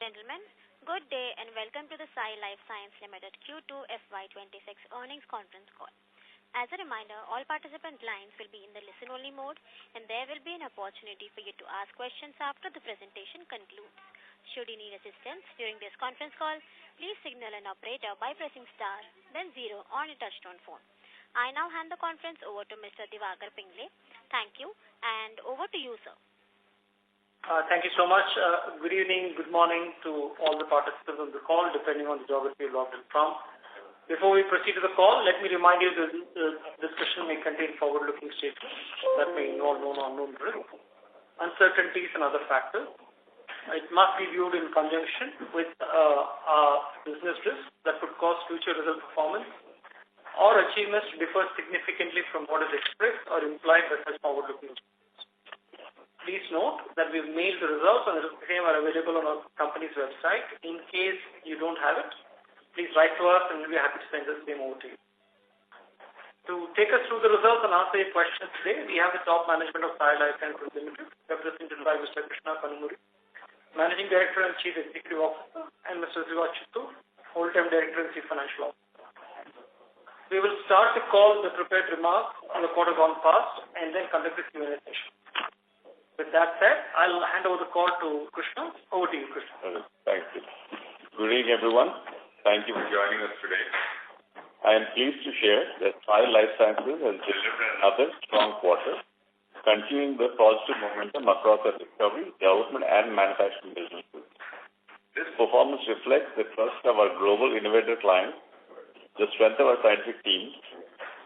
Gentlemen, good day and welcome to the Sai Life Science Limited Q2 FY2026 earnings conference call. As a reminder, all participant lines will be in the listen-only mode and there will be an opportunity for you to ask questions after the presentation concludes. Should you need assistance during this conference call, please signal an operator by pressing star, then 0 on your touchtone phone. I now hand the conference over to Mr. Divakar Pingle. Thank you and over to you, sir. Thank you so much. Good evening, good morning to all the participants on the call, depending on the geography you're logged in from. Before we proceed to the call, let me remind you that the discussion may contain forward-looking statements that may involve known or unknown risks, uncertainties, and other factors. It must be viewed in conjunction with business risks that could cause future result performance or achievements to differ significantly from what is expressed or implied by such forward-looking statements. Please note that we've mailed the results and the same are available on our company's website. In case you don't have it, please write to us and we'll be happy to send the same over to you. To take us through the results and answer your questions today, we have the top management of Sai Life Sciences Limited, represented by Mr. Krishna Kanumuri, Managing Director and Chief Executive Officer, and Mr. Siva Chittur, Whole-Time Director and Chief Financial Officer. We will start the call with prepared remarks on the quarter gone past and then conduct the Q&A session. With that said, I'll hand over the call to Krishna. Over to you, Krishna. Thank you. Good evening, everyone. Thank you for joining us today. I am pleased to share that Sai Life Sciences has delivered another strong quarter, continuing the positive momentum across our discovery, development, and manufacturing businesses. This performance reflects the trust of our global innovator clients, the strength of our scientific teams,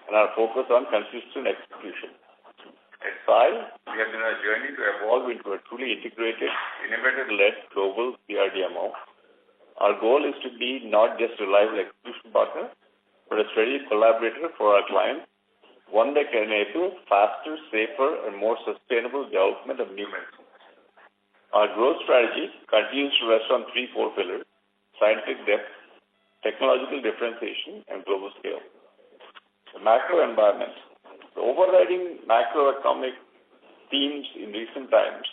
and our focus on consistent execution. At Sai, we have been on a journey to evolve into a truly integrated, innovator-led global CRDMO. Our goal is to be not just a reliable execution partner, but a strategic collaborator for our clients, one that can enable faster, safer, and more sustainable development of new medicines. Our growth strategy continues to rest on 3-4 pillars: scientific depth, technological differentiation, and global scale. The macro environment. The overriding macroeconomic themes in recent times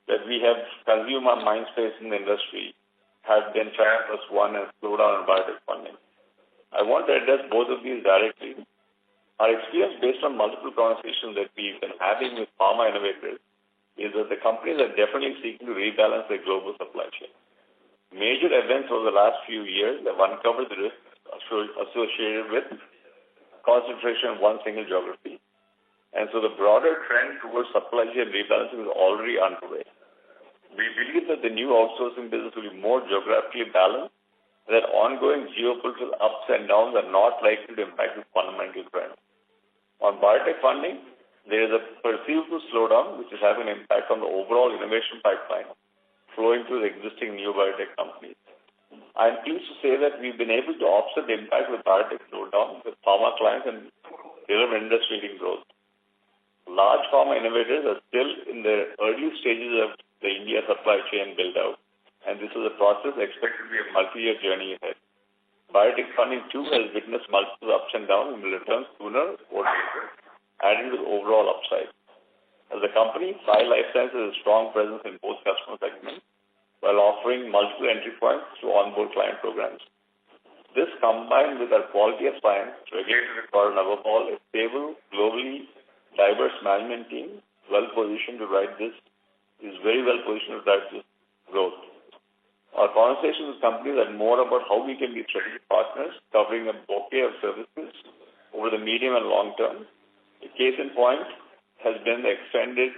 that we have consumed our mind space in the industry have been China plus one and slowdown in biotech funding. I want to address both of these directly. Our experience based on multiple conversations that we've been having with pharma innovators is that the companies are definitely seeking to rebalance their global supply chain. Major events over the last few years have uncovered the risks associated with concentration in one single geography. And so the broader trend towards supply chain rebalancing is already underway. We believe that the new outsourcing business will be more geographically balanced and that ongoing geopolitical ups and downs are not likely to impact this fundamental trend. On biotech funding, there is a perceivable slowdown which is having an impact on the overall innovation pipeline flowing through the existing new biotech companies. I am pleased to say that we've been able to offset the impact of the biotech slowdown with pharma clients and deliver industry-leading growth. Large pharma innovators are still in the early stages of the India supply chain build-out, and this is a process expected to be a multi-year journey ahead. Biotech funding too has witnessed multiple ups and downs and will return sooner or later, adding to the overall upside. As a company, Sai Life Sciences has a strong presence in both customer segments, while offering multiple entry points to onboard client programs. This, combined with our quality of science, regulated record, and above all, a stable, globally diverse management team, very well positioned to drive this growth. Our conversations with companies are more about how we can be strategic partners, covering a bouquet of services over the medium and long term. A case in point has been the extended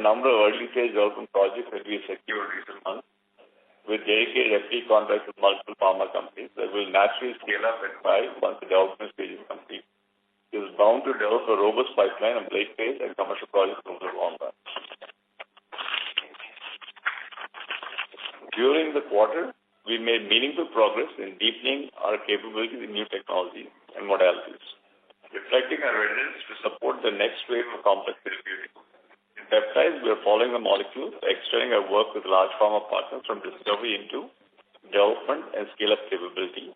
number of early-phase development projects that we have secured recent months with dedicated FD contracts with multiple pharma companies that will naturally scale up at 5 once the development stage is complete. It is bound to develop a robust pipeline of late-phase and commercial projects over the long run. During the quarter, we made meaningful progress in deepening our capabilities in new technologies and modalities, reflecting our readiness to support the next wave of complex therapeutics. In peptides, we are following the molecules, extending our work with large pharma partners from discovery into development and scale-up capability.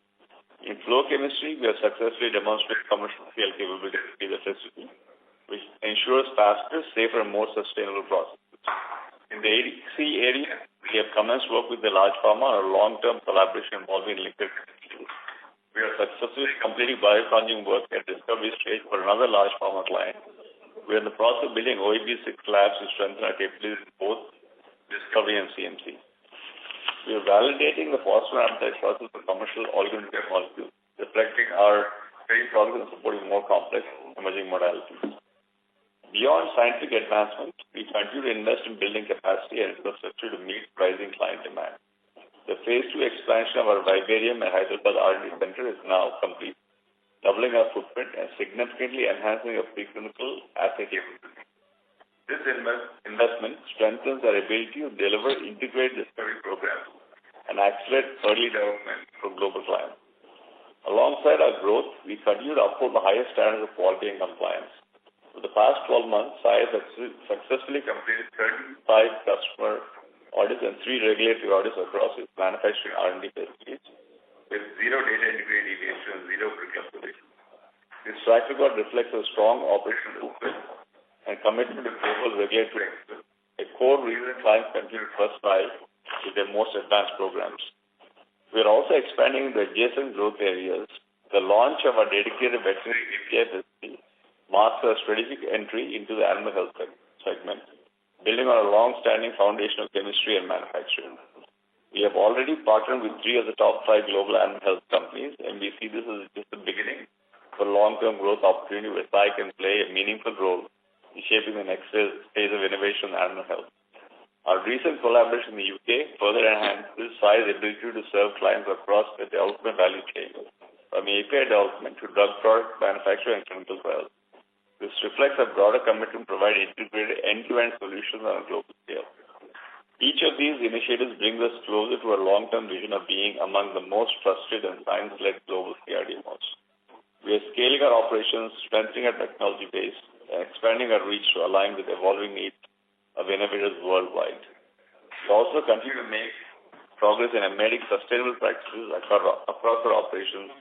In flow chemistry, we have successfully demonstrated commercial scale capability at electricity, ensures faster, safer, and more sustainable processes. In the ADC area, We have commenced work with the large pharma on a long-term collaboration involving liquid. We are successfully completing bioconjugate work at discovery stage for another large pharma client. We are in the process of building OEB6 labs to strengthen our capabilities in both discovery and CMC. We are validating the phosphoramidite process for commercial oligonucleotide molecules, reflecting our steady progress in supporting more complex emerging modalities. Beyond scientific advancement, we continue to invest in building capacity and infrastructure to meet rising client demand. The Phase 2 expansion of our Vibarium and Hyderabad R&D Center is now complete, doubling our footprint and significantly enhancing our preclinical assay capability. This investment strengthens our ability to deliver integrated discovery programs and accelerate early development for global clients. Alongside our growth, we continue to uphold the highest standards of quality and compliance. For the past 12 months, Sai has successfully completed 35 customer audits and 3 regulatory audits across its manufacturing R&D facilities, with 0 data integrity deviation and 0 critical observations. This track record reflects a strong operational discipline and commitment to global regulatory excellence, a core reason clients continue to trust Sai with their most advanced programs. We are also expanding the adjacent growth areas. The launch of our dedicated veterinary API facility marks a strategic entry into the animal health segment, building on a long-standing foundation of chemistry and manufacturing. We have already partnered with 3 of the top 5 global animal health companies, and we see this as just the beginning for long-term growth opportunity where Sai can play a meaningful role in shaping the next phase of innovation in animal health. Our recent collaboration in the UK further enhances Sai's ability to serve clients across the development value chain, from API development to drug product manufacturing and clinical trials. This reflects a broader commitment to provide integrated end-to-end solutions on a global scale. Each of these initiatives brings us closer to our long-term vision of being among the most trusted and science-led global CRDMOs. We are scaling our operations, strengthening our technology base, and expanding our reach to align with the evolving needs of innovators worldwide. We also continue to make progress in embedding sustainable practices across our operations,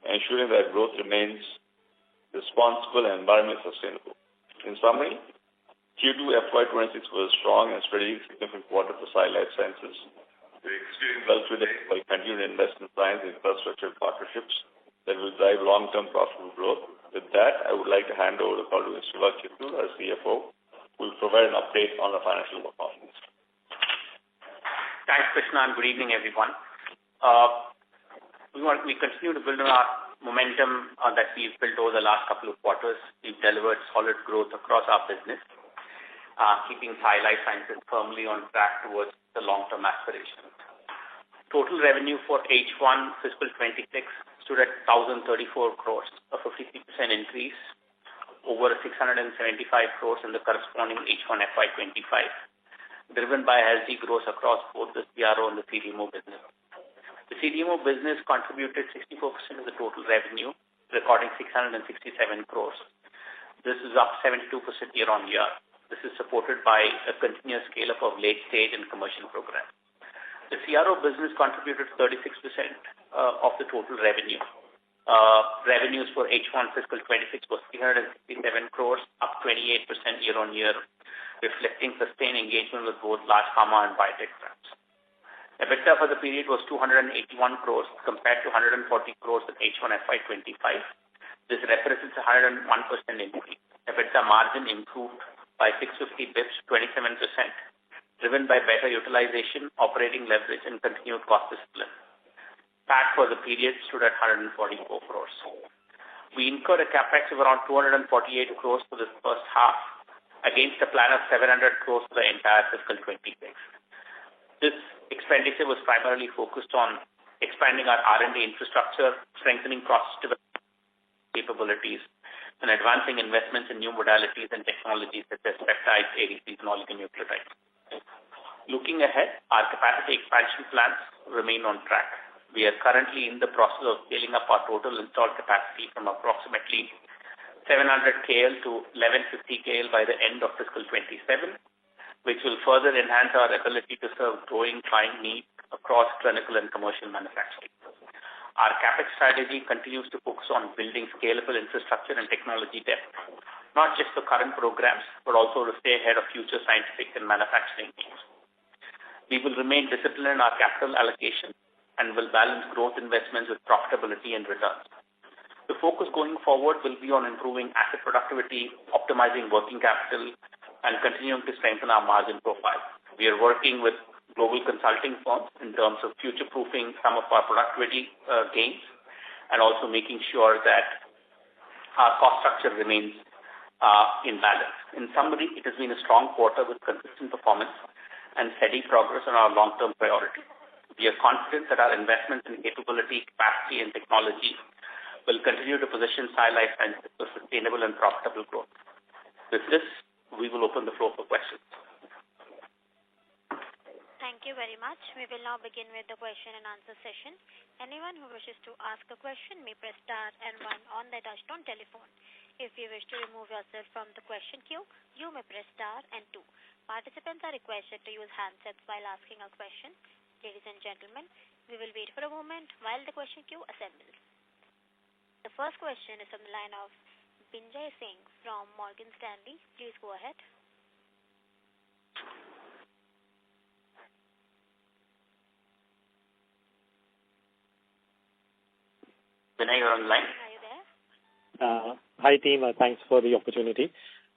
ensuring that growth remains responsible and environmentally sustainable. In summary, Q2 FY26 was a strong and strategically significant quarter for Sai Life Sciences. We're executing well today by continuing to invest in science, infrastructure, and partnerships that will drive long-term profitable growth. With that, I would like to hand over the call to Mr. Shiva Chittur, our CFO, who will provide an update on the financial performance. Thanks, Krishna, and good evening, everyone. We continue to build on our momentum that we've built over the last couple of quarters. We've delivered solid growth across our business, keeping Sai Life Sciences firmly on track towards the long-term aspirations. Total revenue for H1 fiscal 26 stood at 1,034 crores, a 53% increase over 675 crores in the corresponding H1 FY25, driven by healthy growth across both the CRO and the CDMO business. The CDMO business contributed 64% of the total revenue, recording 667 crores. This is up 72% year-on-year. This is supported by a continuous scale-up of late-stage and commercial programs. The CRO business contributed 36% of the total revenue. Revenues for H1 fiscal 26 was 367 crores, up 28% year-on-year, reflecting sustained engagement with both large pharma and biotech firms. EBITDA for the period was 281 crores compared to 140 crores in H1 FY25. This represents a 101% increase. EBITDA margin improved by 650 bips, 27%, driven by better utilization, operating leverage, and continued cost discipline. PAT for the period stood at 144 crores. We incurred a capex of around 248 crores for this first half, against a plan of 700 crores for the entire fiscal 26. This expenditure was primarily focused on expanding our R&D infrastructure, strengthening process development capabilities, and advancing investments in new modalities and technologies such as peptides, ADCs, and oligonucleotides. Looking ahead, our capacity expansion plans remain on track. We are currently in the process of scaling up our total installed capacity from approximately 700 KL to 1150 KL by the end of fiscal 27, which will further enhance our ability to serve growing client needs across clinical and commercial manufacturing. Our CapEx strategy continues to focus on building scalable infrastructure and technology depth, not just for current programs, but also to stay ahead of future scientific and manufacturing needs. We will remain disciplined in our capital allocation and will balance growth investments with profitability and returns. The focus going forward will be on improving asset productivity, optimizing working capital, and continuing to strengthen our margin profile. We are working with global consulting firms in terms of future-proofing some of our productivity gains and also making sure that our cost structure remains in balance. In summary, it has been a strong quarter with consistent performance and steady progress on our long-term priorities. We are confident that our investments in capability, capacity, and technology will continue to position Sai Life Sciences for sustainable and profitable growth. With this, we will open the floor for questions. Thank you very much. We will now begin with the question and answer session. Anyone who wishes to ask a question may press star and 1 on their touchtone telephone. If you wish to remove yourself from the question queue, you may press star and 2. Participants are requested to use handsets while asking a question. Ladies and gentlemen, we will wait for a moment while the question queue assembles. The first question is from the line of Binjay Singh from Morgan Stanley. Please go ahead. Binay, you're on the line. Are you there? Hi team, thanks for the opportunity.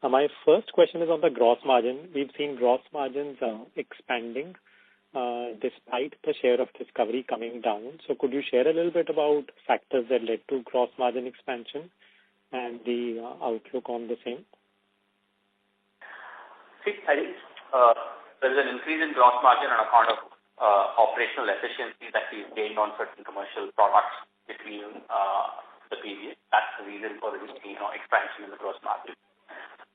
My first question is on the gross margin. We've seen gross margins expanding despite the share of discovery coming down. So could you share a little bit about factors that led to gross margin expansion and the outlook on the same? See, I think there is an increase in gross margin on account of operational efficiency that we've gained on certain commercial products between the period. That's the reason for the expansion in the gross margin.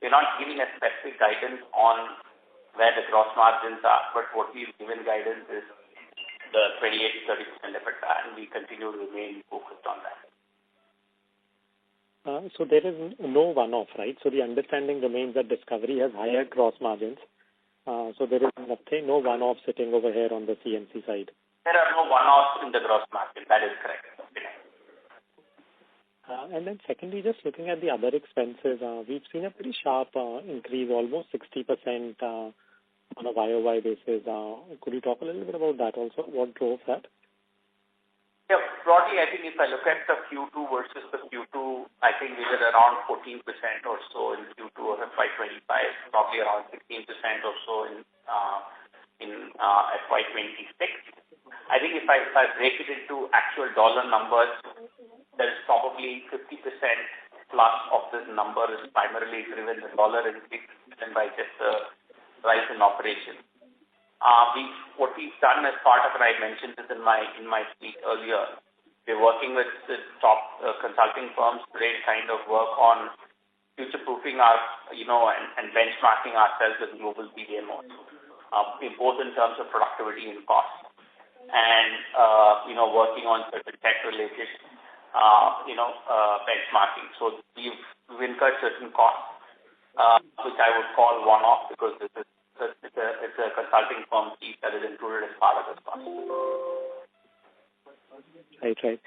We're not giving a specific guidance on where the gross margins are, but what we've given guidance is the 28 to 30% EBITDA, and we continue to remain focused on that. So there is no one-off, right? So the understanding remains that Discovery has higher gross margins. So there is no one-off sitting over here on the CMC side. There are no one-offs in the gross margin. That is correct. And then secondly, just looking at the other expenses, we've seen a pretty sharp increase, almost 60% on a YOY basis. Could you talk a little bit about that also? What drove that? Yeah, broadly, I think if I look at the Q2 versus the Q2, I think we were around 14% or so in Q2 of FY25, probably around 16% or so in FY26. I think if I break it into actual dollar numbers, there is probably 50% plus of this number is primarily driven, the dollar is driven by just the rise in operation. What we've done as part of what I mentioned this in my speech earlier, we're working with the top consulting firms to kind of work on future-proofing our, and benchmarking ourselves with global CDMOs, both in terms of productivity and cost, and working on certain tech-related benchmarking. So we've incurred certain costs, which I would call one-off because it's a consulting firm fee that is included as part of this cost. Right.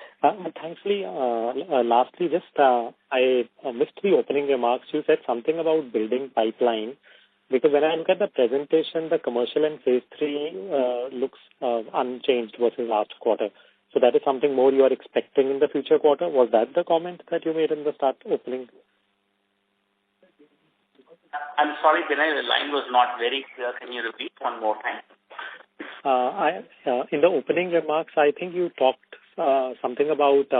Thankfully, lastly, just I missed the opening remarks. You said something about building pipeline. Because when I look at the presentation, the commercial and phase 3 looks unchanged versus last quarter. So that is something more you are expecting in the future quarter. Was that the comment that you made in the start opening? I'm sorry, Binay, the line was not very clear. Can you repeat one more time? In the opening remarks, I think you talked something about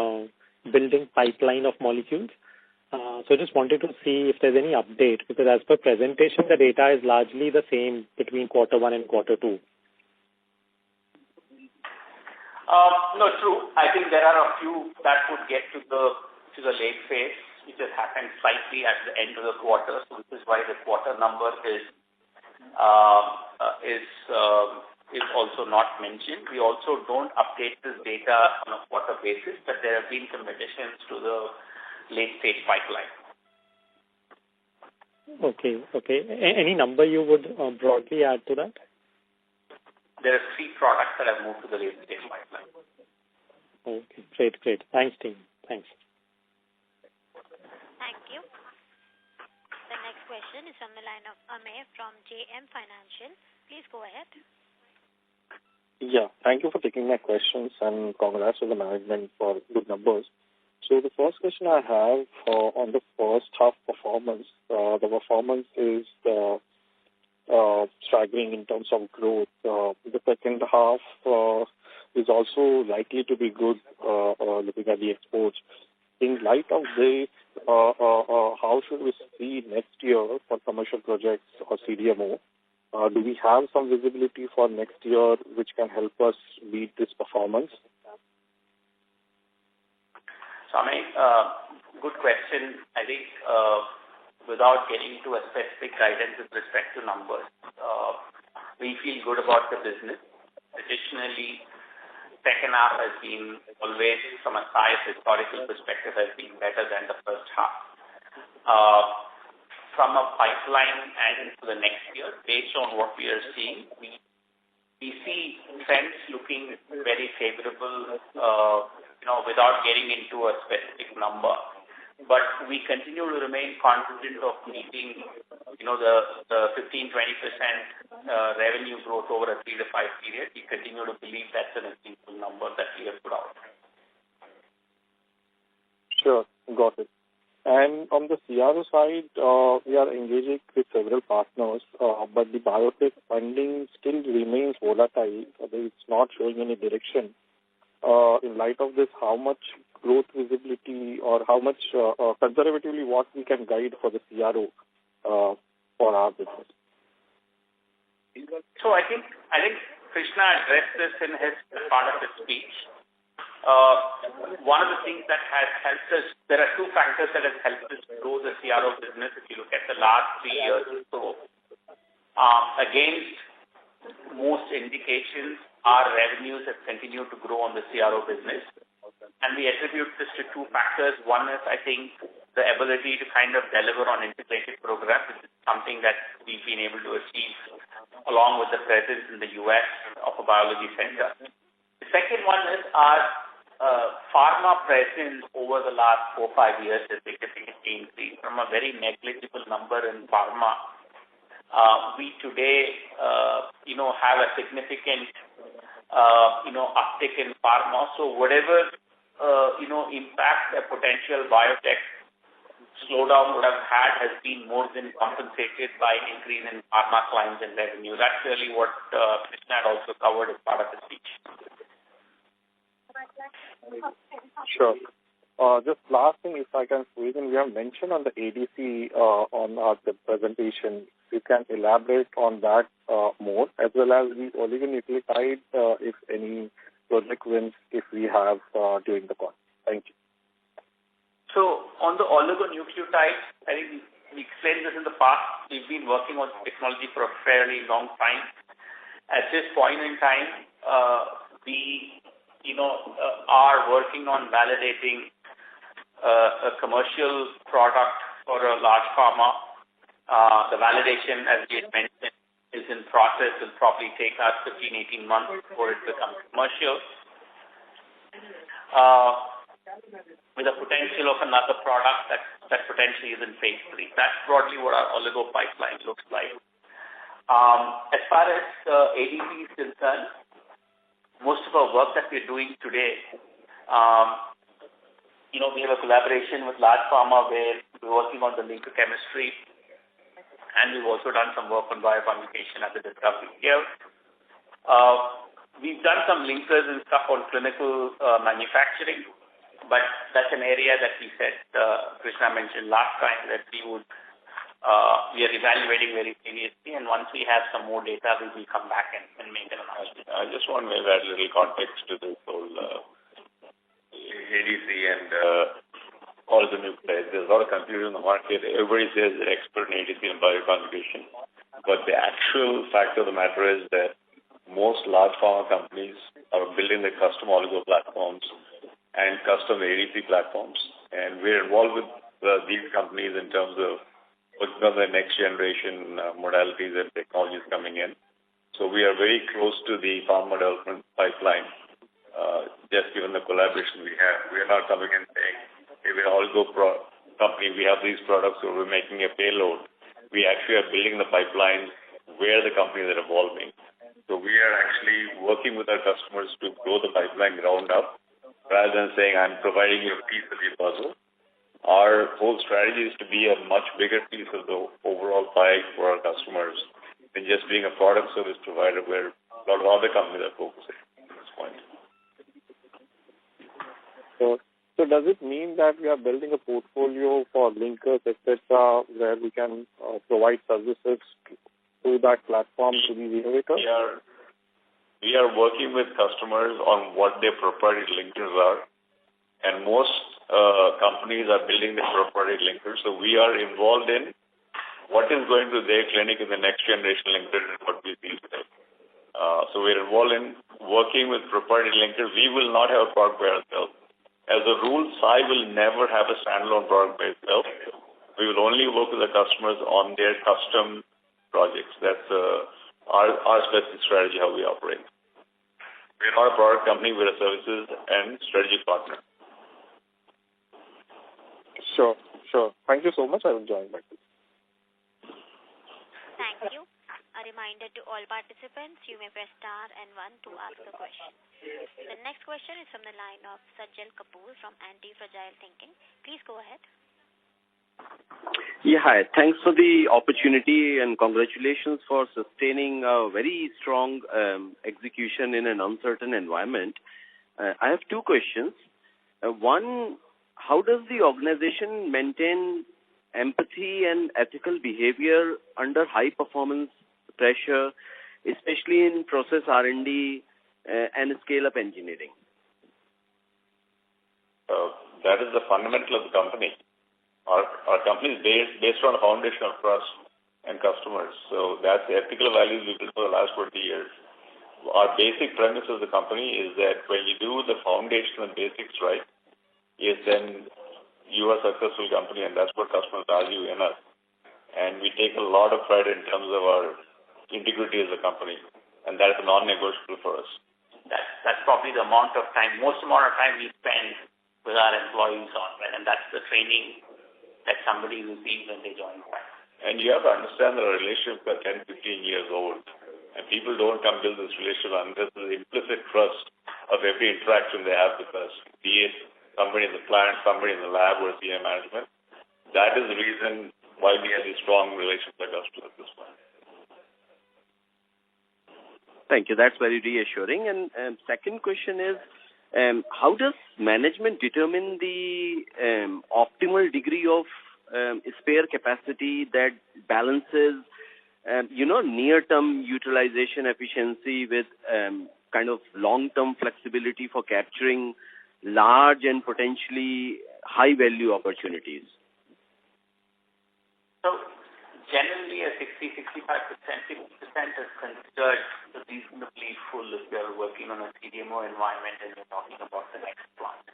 building pipeline of molecules. So I just wanted to see if there's any update, because as per presentation, the data is largely the same between quarter 1 and quarter 2. No, true. I think there are a few that would get to the late phase, which has happened slightly at the end of the quarter. So this is why the quarter number is also not mentioned. We also don't update this data on a quarter basis, but there have been some additions to the late stage pipeline. Okay. Any number you would broadly add to that? There are 3 products that have moved to the late stage pipeline. Okay, great. Thanks, team. Thanks. Thank you. The next question is from the line of Amey from JM Financial. Please go ahead. Yeah, thank you for taking my questions and congrats to the management for good numbers. So the first question I have on the first half performance, the performance is staggering in terms of growth. The second half is also likely to be good looking at the exports. In light of this, how should we see next year for commercial projects or CDMO? Do we have some visibility for next year which can help us beat this performance? Swami, good question. I think without getting into a specific guidance with respect to numbers, we feel good about the business. Additionally, second half has been always, from a size historical perspective, has been better than the first half. From a pipeline and into the next year, based on what we are seeing, we see trends looking very favorable, without getting into a specific number. But we continue to remain confident of meeting, the 15-20% revenue growth over a 3 to 5 period. We continue to believe that's an achievable number that we have put out. Sure, got it. And on the CRO side, we are engaging with several partners, but the biotech funding still remains volatile. It's not showing any direction. In light of this, how much growth visibility or how much conservatively what we can guide for the CRO for our business? So I think Krishna addressed this in his part of his speech. One of the things that has helped us, there are two factors that have helped us grow the CRO business. If you look at the last 3 years or so, against most indications, our revenues have continued to grow on the CRO business. And we attribute this to two factors. One is, I think, the ability to kind of deliver on integrated programs, which is something that we've been able to achieve along with the presence in the US of a biology center. The second one is our pharma presence over the last 4 or 5 years has significantly increased from a very negligible number in pharma. We today, have a significant, uptick in pharma. So whatever, impact a potential biotech slowdown would have had has been more than compensated by increase in pharma clients and revenue. That's really what Krishna had also covered as part of his speech. Sure. Just last thing, if I can squeeze in, we have mentioned on the ADC on the presentation. You can elaborate on that more, as well as the oligonucleotide, if any project wins, if we have during the call. Thank you. So on the oligonucleotides, I think we explained this in the past. We've been working on technology for a fairly long time. At this point in time, we are working on validating a commercial product for a large pharma. The validation, as we had mentioned, is in process. It will probably take us 15-18 months before it becomes commercial. With a potential of another product that potentially is in phase 3. That's broadly what our oligo pipeline looks like. As far as ADC is concerned, most of our work that we're doing today, we have a collaboration with large pharma where we're working on the linker chemistry, and we've also done some work on bioconjugation at the discovery here. We've done some linkers and stuff on clinical manufacturing, but that's an area that we said, Krishna mentioned last time that we are evaluating very seriously, and once we have some more data, we will come back and make an announcement. I just want to add a little context to this whole ADC and oligonucleotides. There's a lot of confusion in the market. Everybody says they're expert in ADC and bioconjugation, but the actual fact of the matter is that most large pharma companies are building their custom oligo platforms and custom ADC platforms, and we're involved with these companies in terms of working on the next generation modalities and technologies coming in. So we are very close to the pharma development pipeline, just given the collaboration we have. We are not coming and saying, hey, we're an oligo company, we have these products, so we're making a payload. We actually are building the pipeline where the companies are evolving. So we are actually working with our customers to grow the pipeline ground up rather than saying, I'm providing you a piece of the puzzle. Our whole strategy is to be a much bigger piece of the overall pie for our customers than just being a product service provider where a lot of other companies are focusing at this point. So does it mean that we are building a portfolio for linkers, etc., where we can provide services to that platform to these innovators? We are working with customers on what their proprietary linkers are, and most companies are building their proprietary linkers. So we are involved in what is going to their clinic in the next generation linker and what we see today. So we're involved in working with proprietary linkers. We will not have a product by ourselves. As a rule, Sai will never have a standalone product by itself. We will only work with the customers on their custom projects. That's our specific strategy, how we operate. We're not a product company, we're a services and strategic partner. Sure. Thank you so much. I will join back. Thank you. A reminder to all participants, you may press star and 1 to ask a question. The next question is from the line of Sajjal Kapoor from Anti-Fragile Thinking. Please go ahead. Yeah, hi. Thanks for the opportunity and congratulations for sustaining a very strong execution in an uncertain environment. I have two questions. One, how does the organization maintain empathy and ethical behavior under high performance pressure, especially in process R&D and scale-up engineering? That is the fundamental of the company. Our company is based on a foundation of trust and customers. So that's the ethical values we've built for the last 40 years. Our basic premise of the company is that when you do the foundation and basics right, yes, then you are a successful company, and that's what customers value in us. And we take a lot of pride in terms of our integrity as a company, and that is non-negotiable for us. That's probably the most amount of time we spend with our employees on, right? And that's the training that somebody receives when they join. And you have to understand that our relationships are 10, 15 years old, and people don't come build this relationship unless there's implicit trust of every interaction they have with us, be it somebody in the plant, somebody in the lab, or senior management. That is the reason why we have these strong relations with our customers at this point. Thank you. That's very reassuring. And second question is, how does management determine the optimal degree of spare capacity that balances, near-term utilization efficiency with kind of long-term flexibility for capturing large and potentially high-value opportunities? So generally, a 60-65%, 50% is considered reasonably full if you're working on a CDMO environment and you're talking about the next plant.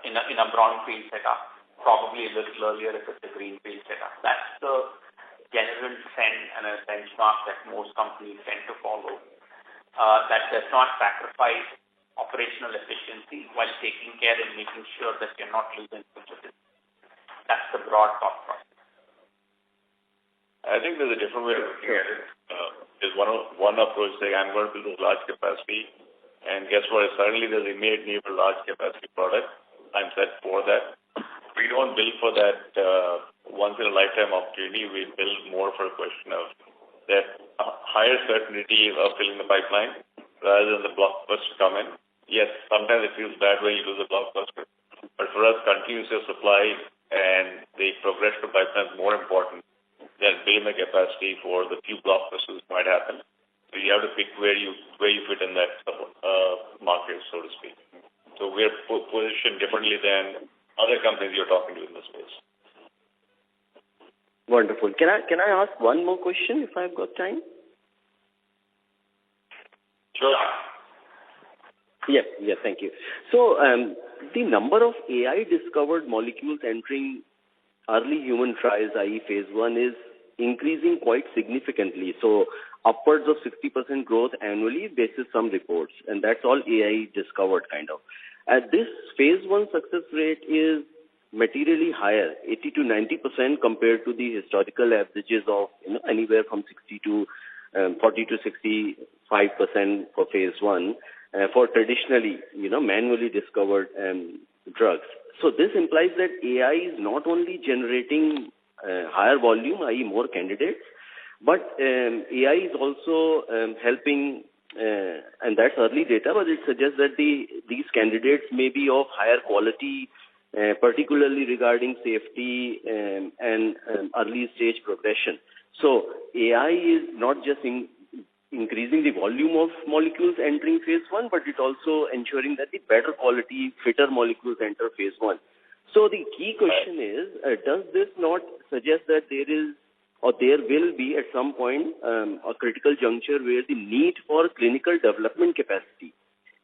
In a brownfield setup, probably a little earlier if it's a greenfield setup. That's the general trend and a benchmark that most companies tend to follow. That does not sacrifice operational efficiency while taking care and making sure that you're not losing budget. That's the broad thought process. I think there's a different way of looking at it. There's one approach saying, I'm going to build this large capacity, and guess what? Suddenly there's a immediate need for large capacity product. I'm set for that. We don't build for that once in a lifetime opportunity. We build more for a question of that higher certainty of filling the pipeline rather than the blockbuster come in. Yes, sometimes it feels bad when you lose a blockbuster, but for us, continuous supply and the progression of pipeline is more important than building the capacity for the few blockbusters that might happen. So you have to pick where you fit in that market, so to speak. So we're positioned differently than other companies you're talking to in this space. Wonderful. Can I ask one more question if I've got time? Sure. Yes, thank you. So the number of AI-discovered molecules entering early human trials, i.e. phase 1, is increasing quite significantly. So upwards of 60% growth annually basis some reports, and that's all AI-discovered kind of. This phase 1 success rate is materially higher, 80 to 90% compared to the historical averages of anywhere from 60 to 40 to 65% for phase 1 for traditionally, manually discovered drugs. So this implies that AI is not only generating higher volume, i.e. more candidates, but AI is also helping, and that's early data, but it suggests that these candidates may be of higher quality, particularly regarding safety and early stage progression. So AI is not just increasing the volume of molecules entering phase 1, but it also ensuring that the better quality, fitter molecules enter phase 1. So the key question is, does this not suggest that there is or there will be at some point a critical juncture where the need for clinical development capacity,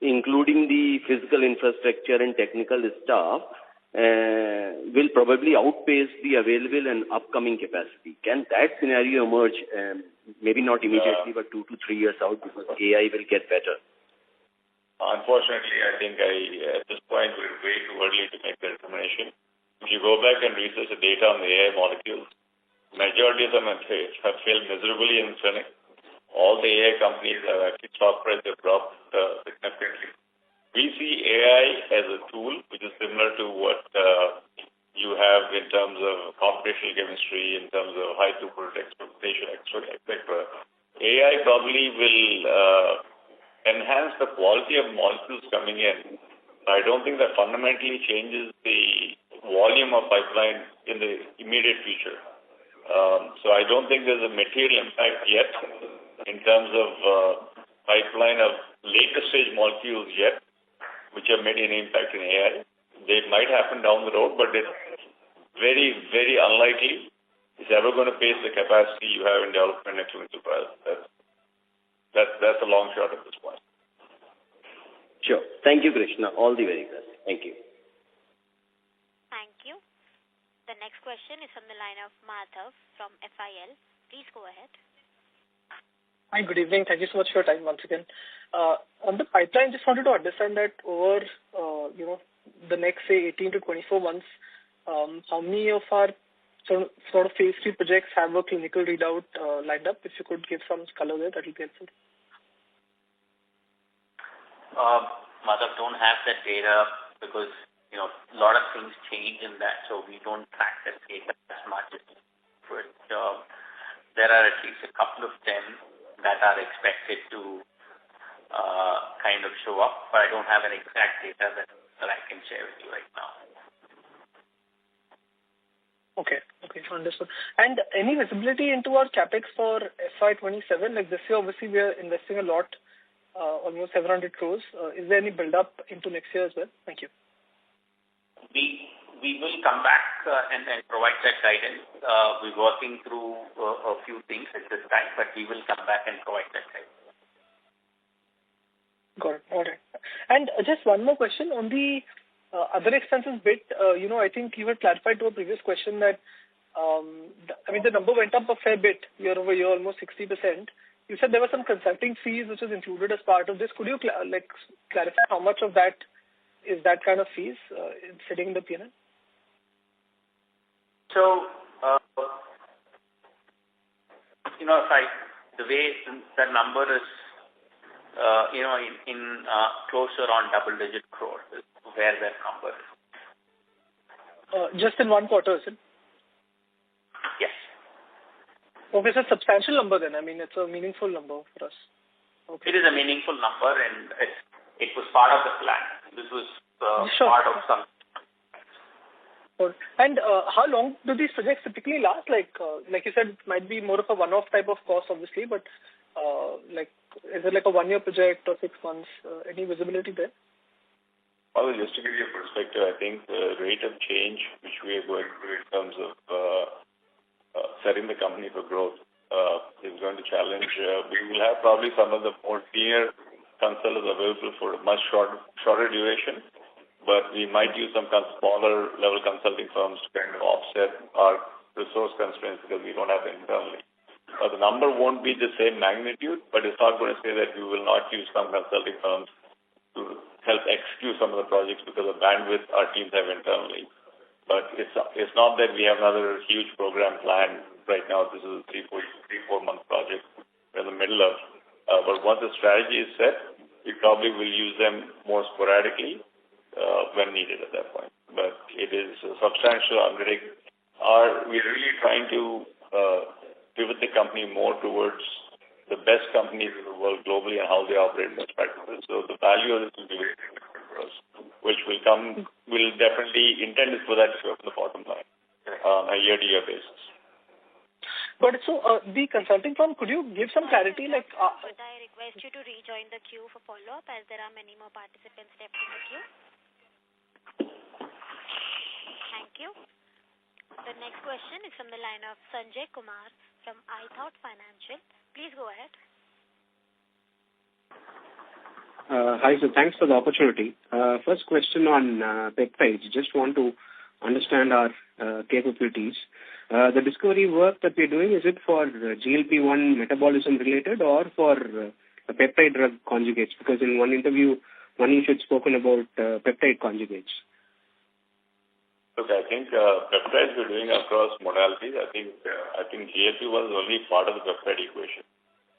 including the physical infrastructure and technical staff, will probably outpace the available and upcoming capacity? Can that scenario emerge, maybe not immediately, but 2 to 3 years out, because AI will get better? Unfortunately, I think at this point we're way too early to make the determination. If you go back and research the data on the AI molecules, majority of them have failed miserably in clinic. All the AI companies have actually stock price have dropped significantly. We see AI as a tool which is similar to what you have in terms of computational chemistry, in terms of high throughput expectation, etc. AI probably will enhance the quality of molecules coming in. I don't think that fundamentally changes the volume of pipeline in the immediate future. So I don't think there's a material impact yet in terms of pipeline of later stage molecules yet, which have made any impact in AI. They might happen down the road, but it's very, very unlikely it's ever going to pace the capacity you have in development and clinical trials. That's a long shot at this point. Sure. Thank you, Krishna. All the very best. Thank you. Thank you. The next question is from the line of Madhav from FIL. Please go ahead. Hi, good evening. Thank you so much for your time once again. On the pipeline, just wanted to understand that over, the next, say, 18 to 24 months, how many of our sort of phase 3 projects have a clinical readout lined up? If you could give some color there, that will be helpful. Madhav, don't have that data because, a lot of things change in that, so we don't track that data as much. But there are at least a couple of them that are expected to kind of show up, but I don't have an exact data that I can share with you right now. Okay, understood. And any visibility into our capex for FY27? Like this year, obviously, we are investing a lot, almost 700 crores. Is there any build-up into next year as well? Thank you. We will come back and provide that guidance. We're working through a few things at this time, but we will come back and provide that guidance. Got it. All right. And just one more question on the other expenses bit. I think you had clarified to a previous question that, the number went up a fair bit year over year, almost 60%. You said there were some consulting fees which was included as part of this. Could you clarify how much of that is that kind of fees sitting in the P&L? So, the way that number is, in closer on double-digit crores is where that number is. Just in one quarter, is it? Yes. Okay, it's a substantial number then. It's a meaningful number for us. Okay. It is a meaningful number, and it was part of the plan. This was part of some. And how long do these projects typically last? Like you said, it might be more of a one-off type of cost, obviously, but is it like a 1-year project or 6 months? Any visibility there? Well, just to give you a perspective, I think the rate of change which we are going through in terms of setting the company for growth is going to challenge. We will have probably some of the more senior consultants available for a much shorter duration, but we might use some smaller level consulting firms to kind of offset our resource constraints because we don't have them internally. The number won't be the same magnitude, but it's not going to say that we will not use some consulting firms to help execute some of the projects because of bandwidth our teams have internally. But it's not that we have another huge program planned right now. This is a 3-4 month project. we're in the middle of. But once the strategy is set, we probably will use them more sporadically when needed at that point. But it is a substantial undertaking. We're really trying to pivot the company more towards the best companies in the world globally and how they operate best practices. So the value of this will be very significant for us, which will definitely intend is for that to show up in the bottom line on a year-to-year basis. But so the consulting firm, could you give some clarity? Would I request you to rejoin the queue for follow-up as there are many more participants left in the queue? Thank you. The next question is from the line of Sanjay Kumar from iThought Financial. Please go ahead. Hi, sir. Thanks for the opportunity. First question on peptides. Just want to understand our capabilities. The discovery work that we're doing, is it for GLP-1 metabolism related or for peptide drug conjugates? Because in one interview, Manish had spoken about peptide conjugates. Look, I think peptides we're doing across modalities. I think GLP-1 is only part of the peptide equation.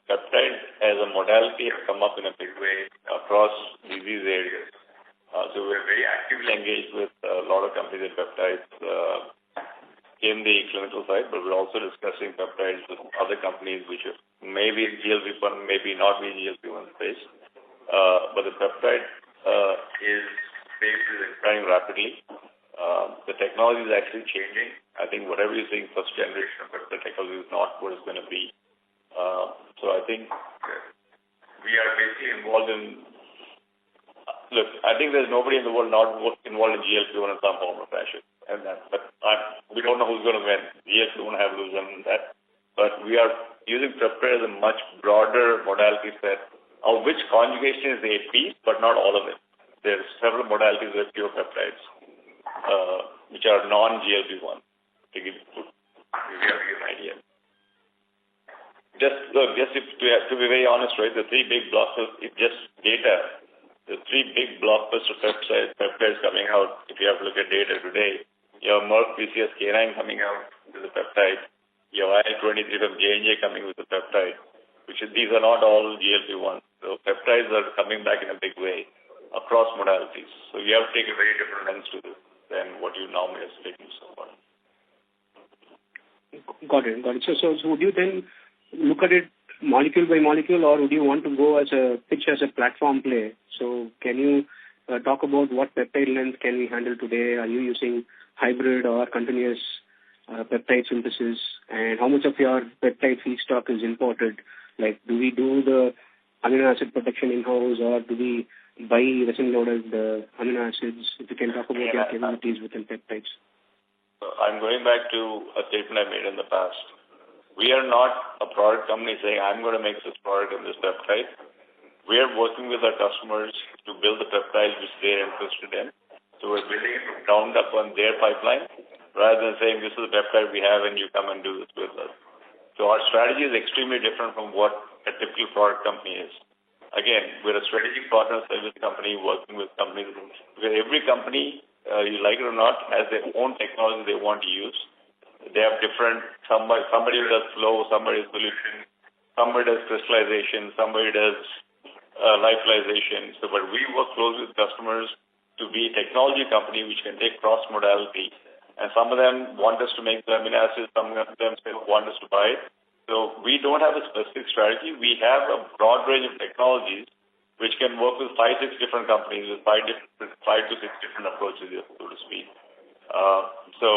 Peptide as a modality has come up in a big way across disease areas. So we're very actively engaged with a lot of companies in peptides in the clinical side, but we're also discussing peptides with other companies which are maybe in GLP-1, maybe not in GLP-1 space. But the peptide space is expanding rapidly. The technology is actually changing. I think whatever you're seeing first generation of peptide technology is not what it's going to be. So I think we are basically involved in. Look, I think there's nobody in the world not involved in GLP-1 in some form or fashion, we don't know who's going to win. GLP-1 have lose in that, but we are using peptide as a much broader modality set, of which conjugation is a piece, but not all of it. There's several modalities with pure peptides, which are non-GLP-1. To give you an idea. To be very honest, right, the three big blockbusters, the three big blockbuster peptides coming out, if you have to look at data today, you have Merck PCSK9 coming out with a peptide, you have IL-23 from J&J coming with a peptide, these are not all GLP-1. So peptides are coming back in a big way across modalities. So you have to take a very different lens to this than what you normally have taken so far. Got it. So would you then look at it molecule by molecule, or would you want to go as a platform play? So can you talk about what peptide length can we handle today? Are you using hybrid or continuous peptide synthesis? And how much of your peptide feedstock is imported? Like, do we do the amino acid protection in-house, or do we buy resin-loaded amino acids? If you can talk about your capabilities within peptides. I'm going back to a statement I made in the past. We are not a product company saying, I'm going to make this product and this peptide. We are working with our customers to build the peptides which they are interested in. So we're building it from ground up on their pipeline, rather than saying, this is the peptide we have and you come and do this with us. So our strategy is extremely different from what a typical product company is. Again, we're a strategic partner service company working with companies, because every company, you like it or not, has their own technology they want to use. They have different, somebody does flow, somebody does solution, somebody does crystallization, somebody does lyophilization. So, but we work closely with customers to be a technology company which can take cross-modality. And some of them want us to make the amino acids, some of them want us to buy it. So we don't have a specific strategy. We have a broad range of technologies which can work with 5-6 different companies with 5 to 6 different approaches, so to speak. So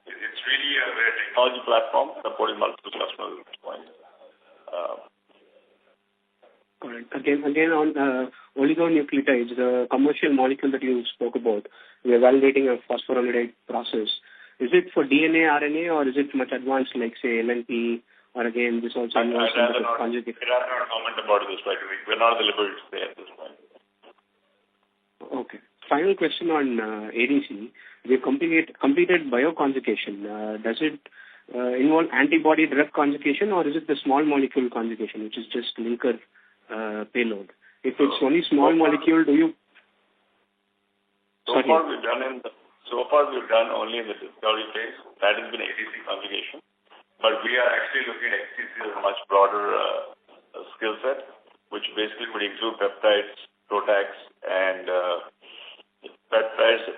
it's really a technology platform supporting multiple customers at this point. Correct. Again on oligonucleotides, the commercial molecule that you spoke about, we are validating a phosphoramidite process. Is it for DNA, RNA, or is it much advanced, like say LNP, or again this also involves conjugate? I'd rather not comment about this right away. We're not at the liberty to say at this point. Okay. Final question on ADC. We've completed bioconjugation. Does it involve antibody drug conjugation, or is it the small molecule conjugation, which is just linker payload? If it's only small molecule, do you? So far we've done only in the discovery phase. That has been ADC conjugation. But we are actually looking at HCC as a much broader skill set, which basically would include peptides, protacs, and peptides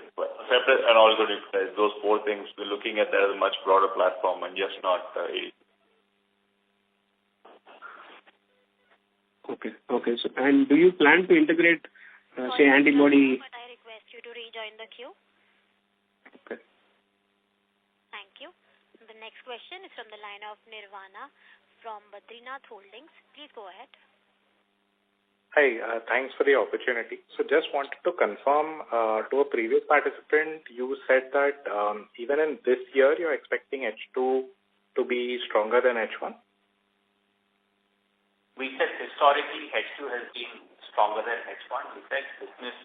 and oligonucleotides. Those four things, we're looking at that as a much broader platform and just not ADC. Okay. So, and do you plan to integrate, say, antibody? But I request you to rejoin the queue. Okay. Thank you. The next question is from the line of Nirvana from Badrinath Holdings. Please go ahead. Hi, thanks for the opportunity. So just wanted to confirm to a previous participant, you said that even in this year, you're expecting H2 to be stronger than H1? We said historically H2 has been stronger than H1. We said business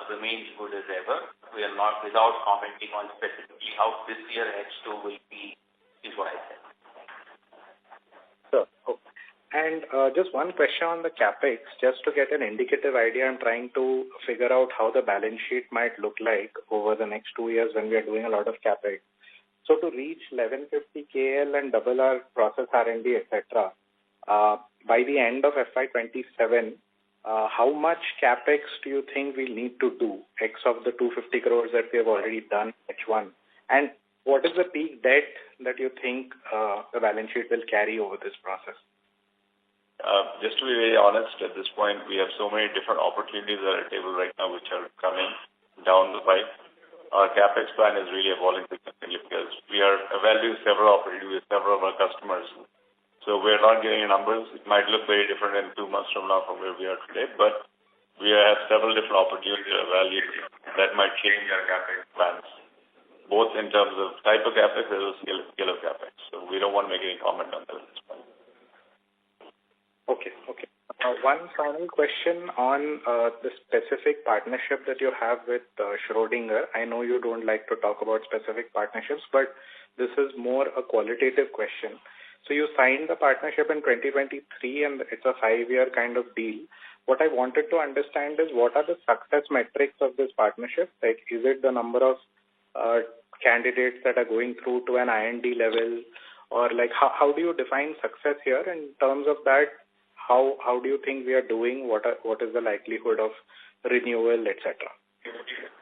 remains good as ever. We are not, without commenting on specifically how this year H2 will be, is what I said. Sure. Okay. And just one question on the capex, just to get an indicative idea. I'm trying to figure out how the balance sheet might look like over the next 2 years when we are doing a lot of capex. So to reach 1150 KL and double our process R&D, etc., by the end of FY27, how much capex do you think we'll need to do, X of the 250 crores that we have already done H1? And what is the peak debt that you think the balance sheet will carry over this process? Just to be very honest, at this point, we have so many different opportunities at our table right now which are coming down the pipe. Our capex plan is really evolving significantly because we are evaluating several opportunities with several of our customers. So we're not getting numbers. It might look very different in 2 months from now from where we are today, but we have several different opportunities to evaluate that might change our capex plans, both in terms of type of capex as well as scale of capex. So we don't want to make any comment on that at this point. Okay. One final question on the specific partnership that you have with Schrödinger. I know you don't like to talk about specific partnerships, but this is more a qualitative question. So you signed the partnership in 2023 and it's a 5-year kind of deal. What I wanted to understand is what are the success metrics of this partnership? Like, is it the number of candidates that are going through to an IND level, or like how do you define success here? In terms of that, how do you think we are doing? What is the likelihood of renewal, etc.?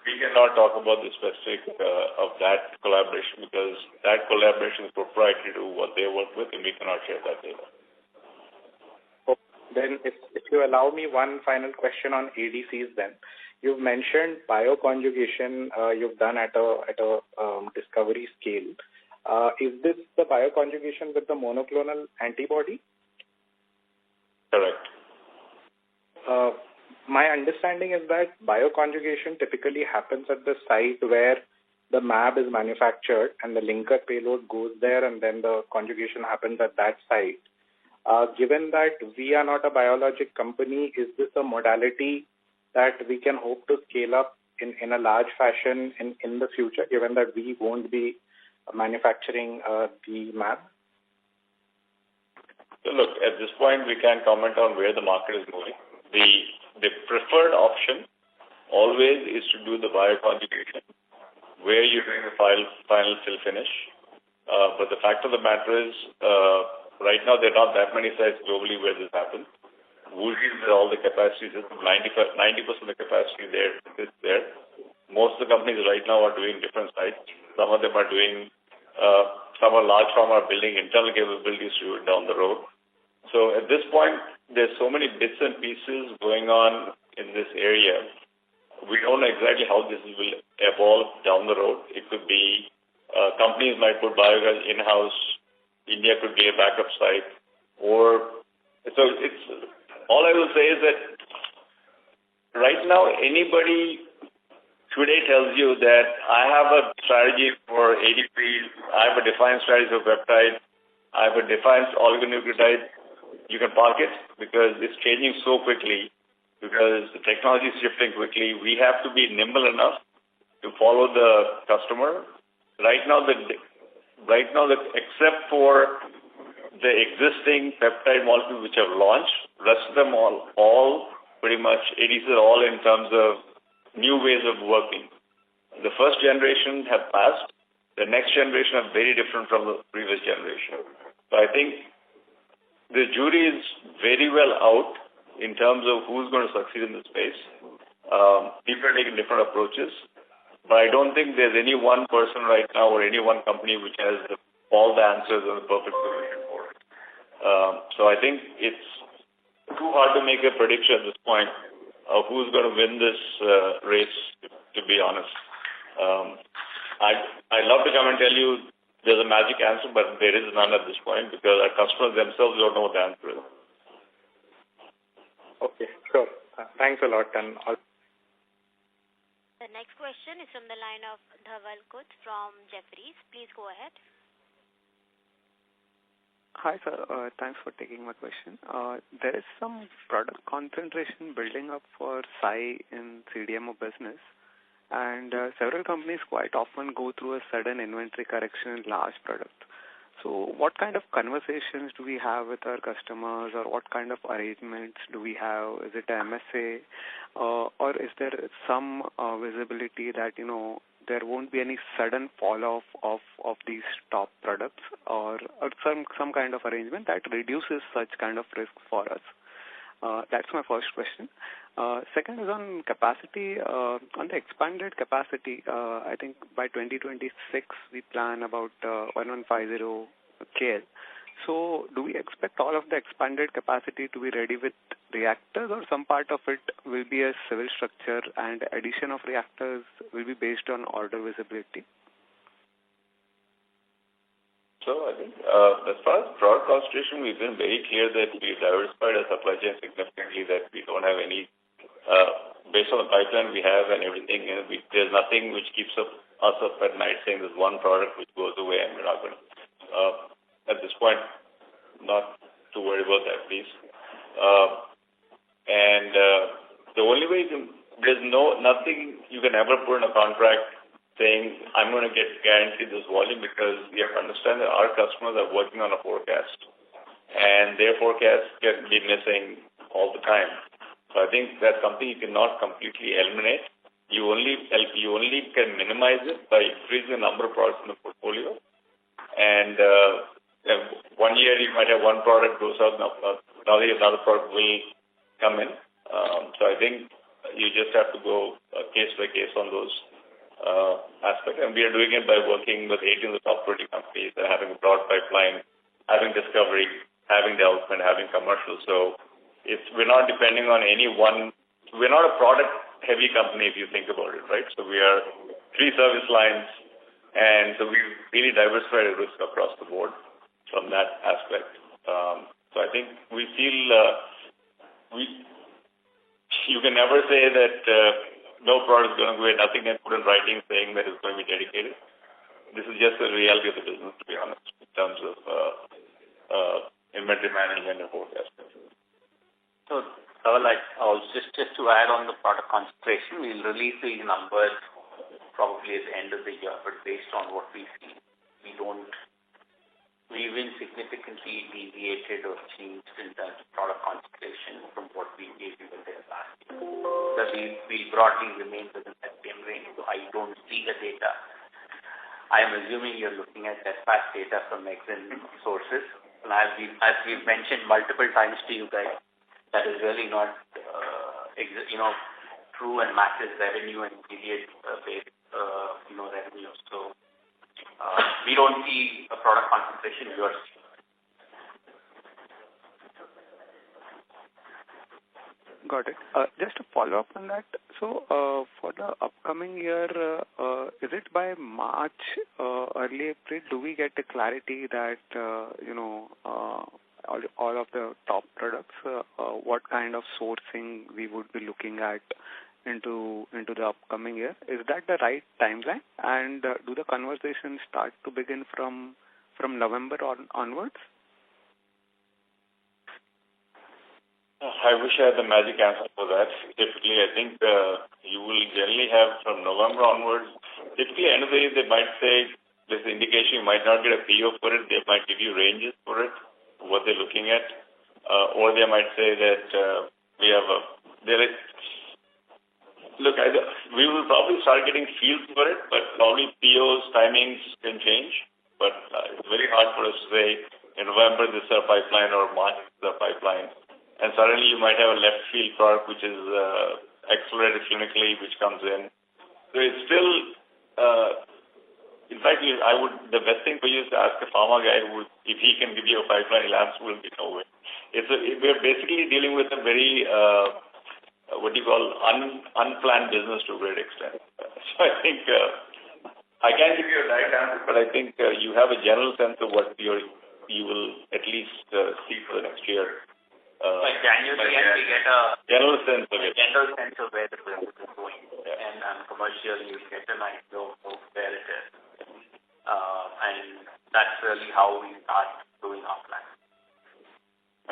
We cannot talk about the specific of that collaboration because that collaboration is proprietary to what they work with, and we cannot share that data. Okay. Then, if you allow me one final question on ADCs, then you've mentioned bioconjugation you've done at a discovery scale. Is this the bioconjugation with the monoclonal antibody? Correct. My understanding is that bioconjugation typically happens at the site where the mAb is manufactured and the linker payload goes there and then the conjugation happens at that site. Given that we are not a biologic company, is this a modality that we can hope to scale up in a large fashion in the future, given that we won't be manufacturing the mAb? So look, at this point, we can't comment on where the market is moving. The preferred option always is to do the bioconjugation where you're doing the final fill finish. But the fact of the matter is, right now there are not that many sites globally where this happens. Wuxi with all the capacity, 90% of the capacity there is there. Most of the companies right now are doing different sites. Some of them are doing, some are large pharma are building internal capabilities to do it down the road. So at this point, there's so many bits and pieces going on in this area. We don't know exactly how this will evolve down the road. It could be companies might put biogas in-house. India could be a backup site. Or so it's all I will say is that right now anybody today tells you that I have a strategy for ADP, I have a defined strategy for peptide, I have a defined oligonucleotide. You can park it because it's changing so quickly, because the technology is shifting quickly. We have to be nimble enough to follow the customer. Right now, except for the existing peptide molecules which have launched, rest of them all pretty much, ADCs are all in terms of new ways of working. The first generation have passed. the next generation are very different from the previous generation. So I think the jury is very well out in terms of who's going to succeed in this space. People are taking different approaches, but I don't think there's any one person right now or any one company which has all the answers and the perfect solution for it. So I think it's too hard to make a prediction at this point of who's going to win this race, to be honest. I'd love to come and tell you there's a magic answer, but there is none at this point because our customers themselves don't know what the answer is. Okay, sure. Thanks a lot. And the next question is from the line of Dhaval Kut from Jefferies. Please go ahead. Hi, sir. Thanks for taking my question. There is some product concentration building up for Sai in CDMO business, and several companies quite often go through a sudden inventory correction in large product. So what kind of conversations do we have with our customers, or what kind of arrangements do we have? Is it a MSA, or is there some visibility that, there won't be any sudden fall off of these top products, or some kind of arrangement that reduces such kind of risk for us? That's my first question. Second is on capacity. On the expanded capacity, I think by 2026 we plan about 1150 KL. So do we expect all of the expanded capacity to be ready with reactors, or some part of it will be a civil structure and addition of reactors will be based on order visibility? So I think as far as product concentration, we've been very clear that we've diversified our supply chain significantly, that we don't have any, based on the pipeline we have and everything, there's nothing which keeps us up at night saying there's one product which goes away and we're not going to. At this point, not to worry about that, please. The only way there's nothing you can ever put in a contract saying, I'm going to get guaranteed this volume, because we have to understand that our customers are working on a forecast, and their forecast can be missing all the time. So I think that's something you cannot completely eliminate. You only can minimize it by increasing the number of products in the portfolio. And 1 year you might have one product goes out, another product will come in. So I think you just have to go case by case on those aspects. And we are doing it by working with 18 of the top 20 companies and having a broad pipeline, having discovery, having development, having commercial. So we're not depending on any one. We're not a product-heavy company if you think about it, right? So we are 3 service lines, and so we really diversified the risk across the board from that aspect. So I think we feel you can never say that no product is going to go away, nothing can put in writing saying that it's going to be dedicated. This is just the reality of the business, to be honest, in terms of inventory management and forecasting. So, just to add on the product concentration, we'll release these numbers probably at the end of the year, but based on what we see, we will significantly deviated or changed in terms of product concentration from what we gave you in the last year. So we broadly remain within that same range. So I don't see the data. I am assuming you're looking at dispatch data from external sources. And as we've mentioned multiple times to you guys, that is really not true and matches revenue and period based revenue. So we don't see a product concentration yours. Got it. Just to follow up on that, so for the upcoming year, is it by March, early April, do we get the clarity that, all of the top products, what kind of sourcing we would be looking at into the upcoming year? Is that the right timeline? And do the conversations start to begin from November onwards? I wish I had the magic answer for that. Typically, I think you will generally have from November onwards. Typically, end of the day, they might say this indication, you might not get a PO for it. They might give you ranges for it, what they're looking at. Or they might say that we will probably start getting feels for it, but probably POs, timings can change. But it's very hard for us to say in November this is our pipeline or March this is our pipeline. And suddenly you might have a left field product which is accelerated clinically, which comes in. So it's still, in fact, the best thing for you is to ask a pharma guy if he can give you a pipeline, he'll answer will be no way. We're basically dealing with a very, unplanned business to a great extent. So I think, I can't give you a direct answer, but I think you have a general sense of what you will at least see for the next year. By January, we get a general sense of it. General sense of where the business is going. Yeah. And commercially, you get an idea of where it is. And that's really how we start doing our plan.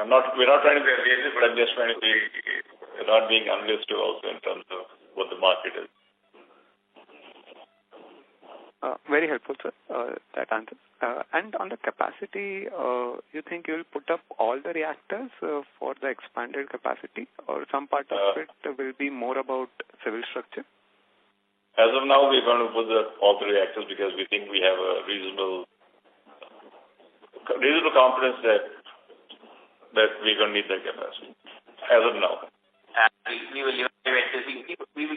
We're not trying to be evasive, but I'm just trying to be not being unrealistic also in terms of what the market is. Very helpful, sir. That answers. And on the capacity, you think you'll put up all the reactors for the expanded capacity, or some part of it will be more about civil structure? As of now, we're going to put all the reactors because we think we have a reasonable confidence that we're going to need that capacity. As of now. We will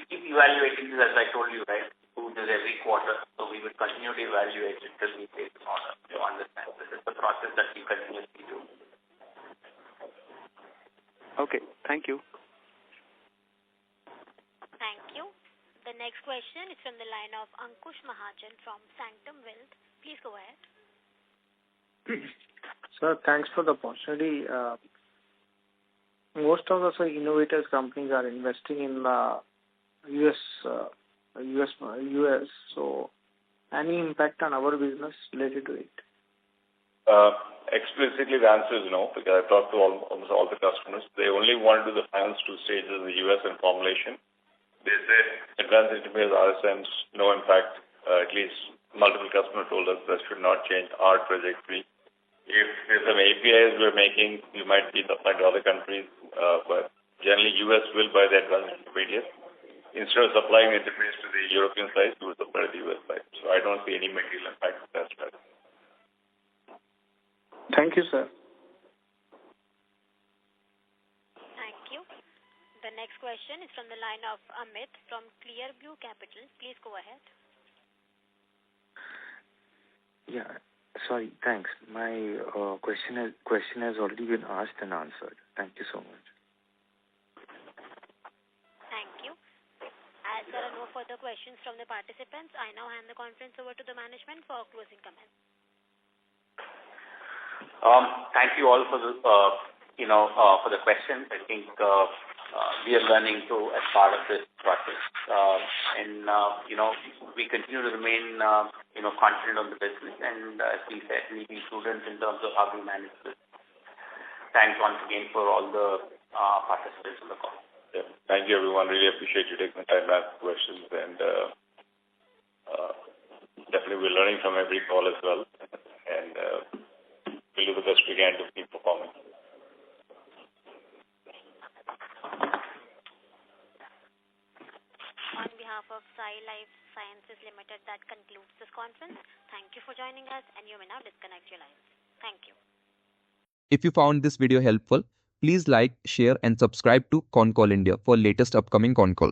keep evaluating this, as I told you, right? Do this every quarter. So we will continue to evaluate it till we take an order to understand. This is the process that we continuously do. Okay. Thank you. Thank you. The next question is from the line of Ankush Mahajan from Sanctum Wealth. Please go ahead. Sir, thanks for the opportunity. Most of the innovators companies are investing in the US. So, any impact on our business related to it? Explicitly, the answer is no, because I've talked to almost all the customers. They only want to do the final two stages in the US and formulation. They said advanced intermediates, RSMs, no impact. At least multiple customers told us that should not change our trajectory. If there's some APIs we're making, you might be supplying to other countries, but generally US will buy the advanced intermediates. Instead of supplying intermediates to the European side, we will supply to the US side. So I don't see any material impact of that strategy. Thank you, sir. Thank you. The next question is from the line of Amit from Clearview Capital. Please go ahead. Yeah. Sorry, thanks. My question has already been asked and answered. Thank you so much. Thank you. As there are no further questions from the participants, I now hand the conference over to the management for closing comments. Thank you all for the questions. I think we are learning as part of this process, and we continue to remain confident on the business, and as we said, we be prudent in terms of how we manage this. Thanks once again for all the participants in the call. Yeah. Thank you, everyone. Really appreciate you taking the time to ask questions, and definitely we're learning from every call as well, and we'll do the best we can to keep performing. On behalf of Sai Life Sciences Limited, that concludes this conference. Thank you for joining us, and you may now disconnect your lines. Thank you. If you found this video helpful, please like, share and subscribe to Concall India for latest upcoming Concall.